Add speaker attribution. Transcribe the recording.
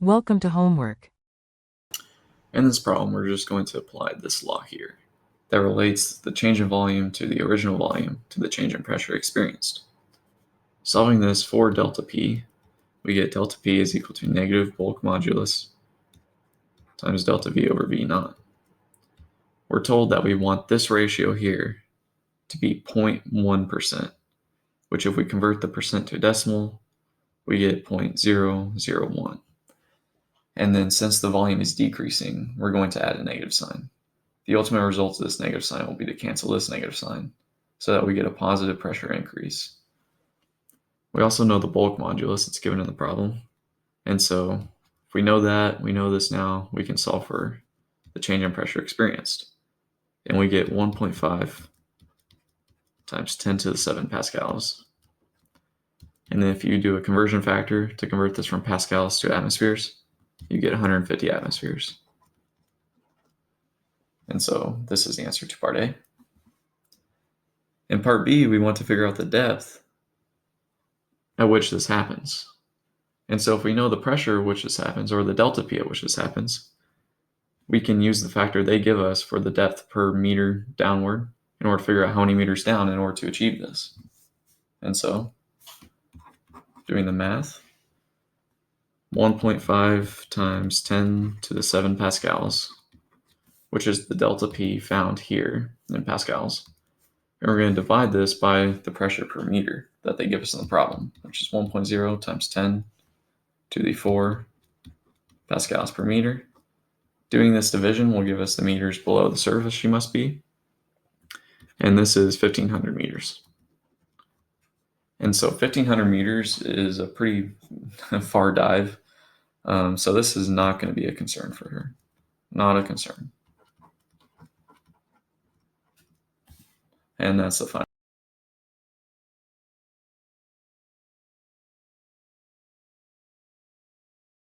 Speaker 1: Welcome to homework.
Speaker 2: In this problem, we're just going to apply this law here that relates the change in volume to the original volume to the change in pressure experienced. Solving this for delta P, we get delta P is equal to negative bulk modulus times delta V over V naught. We're told that we want this ratio here to be 0.1%, which if we convert the percent to a decimal, we get 0.001. And then since the volume is decreasing, we're going to add a negative sign. The ultimate result of this negative sign will be to cancel this negative sign so that we get a positive pressure increase. We also know the bulk modulus that's given in the problem. And so if we know that, we know this now, we can solve for the change in pressure experienced. And we get 1.5 times 10 to the 7 pascals. And then if you do a conversion factor to convert this from pascals to atmospheres, you get 150 atmospheres. And so this is the answer to part A. In part B, we want to figure out the depth at which this happens. And so if we know the pressure at which this happens, or the delta P at which this happens, we can use the factor they give us for the depth per meter downward in order to figure out how many meters down in order to achieve this. And so, doing the math, 1.5 times 10 to the 7 pascals, which is the delta P found here in pascals. And we're going to divide this by the pressure per meter that they give us in the problem, which is 1.0 times 10 to the 4 pascals per meter. Doing this division will give us the meters below the surface she must be. And this is 1,500 meters. And so 1,500 meters is a pretty far dive. So this is not going to be a concern for her. Not a concern. And that's the final.